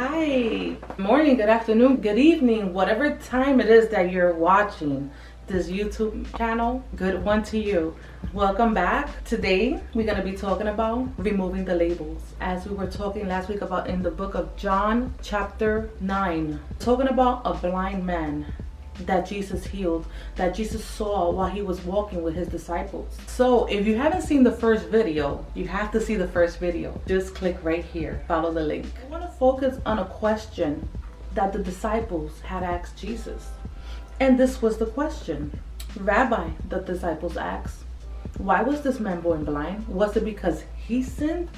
Hi, morning, good afternoon, good evening, whatever time it is that you're watching this YouTube channel, good one to you. Welcome back. Today we're going to be talking about removing the labels, as we were talking last week about in the book of John chapter 9, talking about a blind man that Jesus healed, that Jesus saw while he was walking with his disciples. So if you haven't seen the first video, you have to see the first video. Just click right here, follow the link. I want to focus on a question that the disciples had asked Jesus. And this was the question. Rabbi, the disciples asked, why was this man born blind? Was it because he sinned,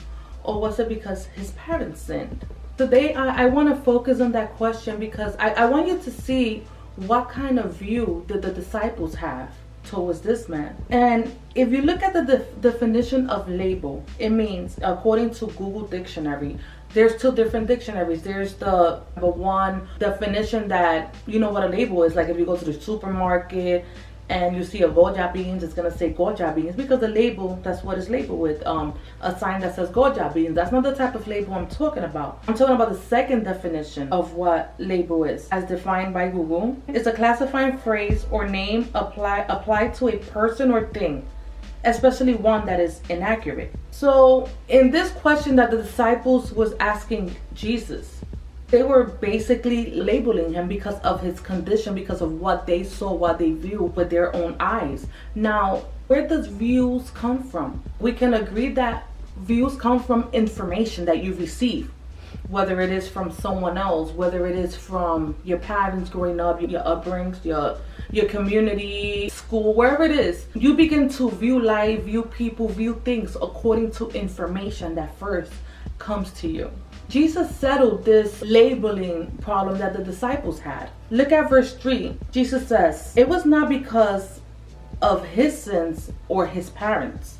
or was it because his parents sinned? Today I want to focus on that question because I want you to see what kind of view did the disciples have towards this man. And if you look at the definition of label, it means, according to Google Dictionary, there's two different dictionaries. There's the one definition that, you know what a label is. Like if you go to the supermarket and you see a Goja beans, it's gonna say Goja beans because the label, that's what it's labeled with. A sign that says Goja beans. That's not the type of label I'm talking about. I'm talking about the second definition of what label is, as defined by Google. It's a classifying phrase or name applied to a person or thing, especially one that is inaccurate. So in this question that the disciples was asking Jesus, they were basically labeling him because of his condition, because of what they saw, what they viewed with their own eyes. Now, where does views come from? We can agree that views come from information that you receive, whether it is from someone else, whether it is from your parents growing up, your upbringings, your community, school, wherever it is. You begin to view life, view people, view things according to information that first comes to you. Jesus settled this labeling problem that the disciples had. Look at verse 3. Jesus says, it was not because of his sins or his parents.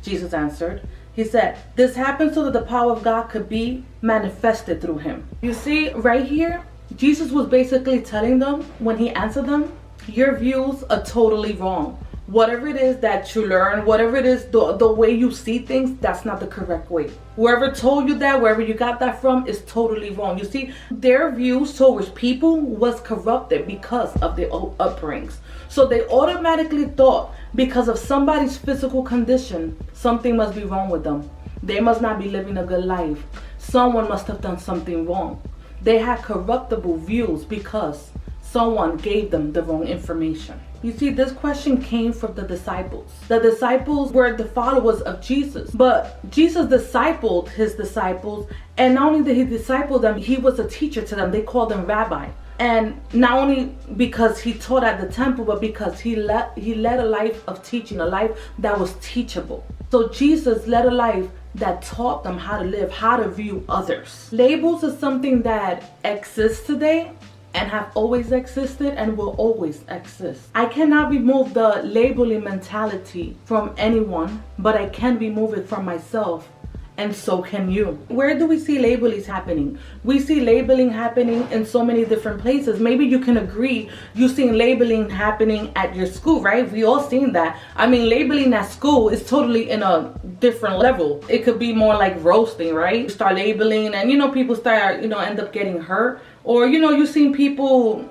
Jesus answered, he said, this happened so that the power of God could be manifested through him. You see, right here, Jesus was basically telling them, when he answered them, your views are totally wrong. Whatever it is that you learn, whatever it is, the way you see things, that's not the correct way. Whoever told you that, wherever you got that from, is totally wrong. You see, their views towards people was corrupted because of their upbringings. So they automatically thought, because of somebody's physical condition, something must be wrong with them. They must not be living a good life. Someone must have done something wrong. They had corruptible views because someone gave them the wrong information. You see, this question came from the disciples. The disciples were the followers of Jesus, but Jesus discipled his disciples, and not only did he disciple them, he was a teacher to them. They called him rabbi. And not only because he taught at the temple, but because he led a life of teaching, a life that was teachable. So Jesus led a life that taught them how to live, how to view others. Labels is something that exists today and have always existed and will always exist. I cannot remove the labeling mentality from anyone, but I can remove it from myself, and so can you. Where do we see labeling happening? We see labeling happening in so many different places. Maybe you can agree you've seen labeling happening at your school, right? We all seen that. I mean, labeling at school is totally in a different level. It could be more like roasting, right? You start labeling and people start, end up getting hurt. Or, you've seen people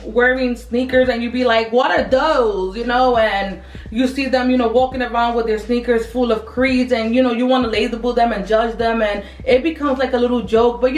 wearing sneakers and you be like, what are those? And you see them, walking around with their sneakers full of creeds, and, you want to label them and judge them, and it becomes like a little joke. But,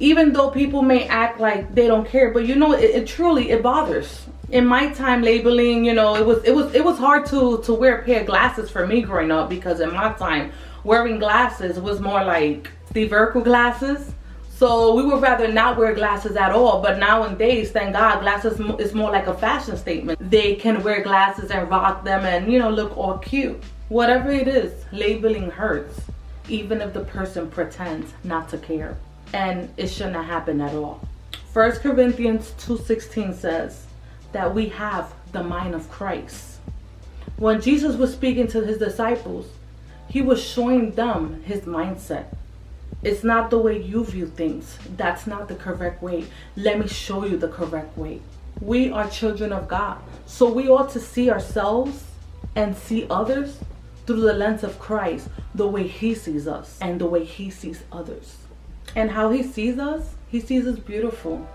even though people may act like they don't care, but, it truly bothers. In my time, labeling, it was hard to wear a pair of glasses for me growing up, because in my time, wearing glasses was more like Steve Urkel glasses. So we would rather not wear glasses at all. But nowadays, thank God, glasses is more like a fashion statement. They can wear glasses and rock them and, look all cute. Whatever it is, labeling hurts, even if the person pretends not to care. And it should not happen at all. 1 Corinthians 2:16 says that we have the mind of Christ. When Jesus was speaking to his disciples, he was showing them his mindset. It's not the way you view things. That's not the correct way. Let me show you the correct way. We are children of God. So we ought to see ourselves and see others through the lens of Christ, the way he sees us and the way he sees others. And how he sees us beautiful.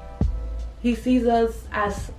He sees us as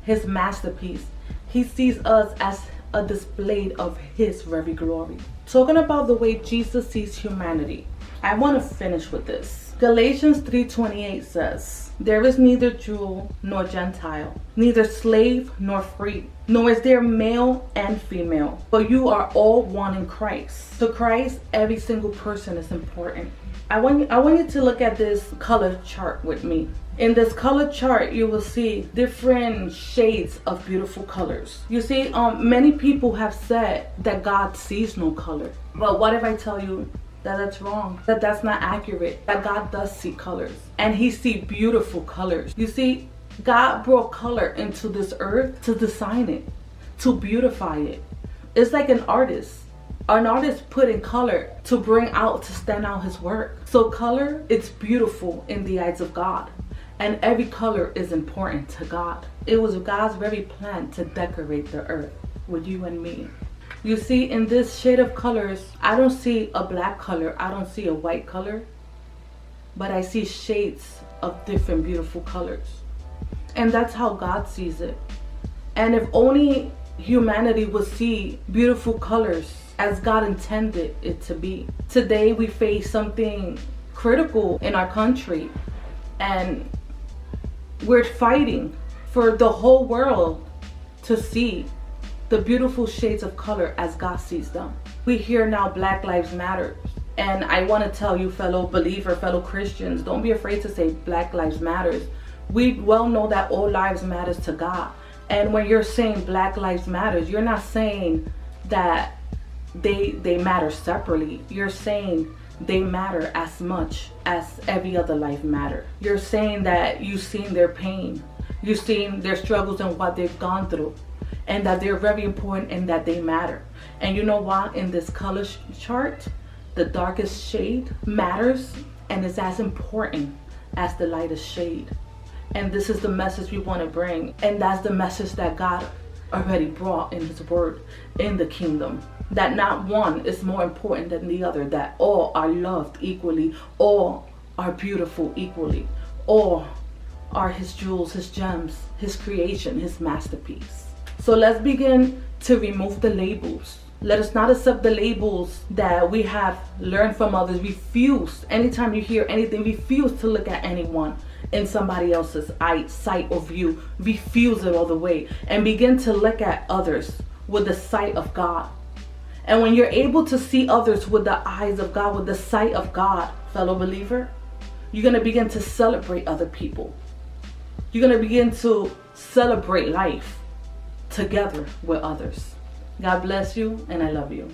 his masterpiece. He sees us as a display of his very glory. Talking about the way Jesus sees humanity, I want to finish with this. Galatians 3:28 says, there is neither Jew nor Gentile, neither slave nor free, nor is there male and female, but you are all one in Christ. To Christ, every single person is important. I want you to look at this color chart with me. In this color chart, you will see different shades of beautiful colors. You see, many people have said that God sees no color. But what if I tell you that that's wrong? That that's not accurate. That God does see colors. And he sees beautiful colors. You see, God brought color into this earth to design it, to beautify it. It's like an artist. An artist put in color to bring out, to stand out his work. So color, it's beautiful in the eyes of God. And every color is important to God. It was God's very plan to decorate the earth with you and me. You see, in this shade of colors, I don't see a black color. I don't see a white color. But I see shades of different beautiful colors. And that's how God sees it. And if only humanity would see beautiful colors as God intended it to be. Today we face something critical in our country, and we're fighting for the whole world to see the beautiful shades of color as God sees them. We hear now Black Lives Matter, and I want to tell you, fellow believer, fellow Christians, don't be afraid to say Black Lives Matters. We well know that all lives matters to God. And when you're saying Black Lives Matters, you're not saying that they matter separately. You're saying they matter as much as every other life matter. You're saying that you've seen their pain, you've seen their struggles and what they've gone through, and that they're very important and that they matter. And you know what? In this color chart, the darkest shade matters and is as important as the lightest shade. And this is the message we want to bring. And that's the message that God already brought in his word in the kingdom. That not one is more important than the other. That all are loved equally. All are beautiful equally. All are his jewels, his gems, his creation, his masterpiece. So let's begin to remove the labels. Let us not accept the labels that we have learned from others. Refuse, anytime you hear anything, refuse to look at anyone in somebody else's sight or view. Refuse it all the way and begin to look at others with the sight of God. And when you're able to see others with the eyes of God, with the sight of God, fellow believer, you're going to begin to celebrate other people. You're going to begin to celebrate life together with others. God bless you, and I love you.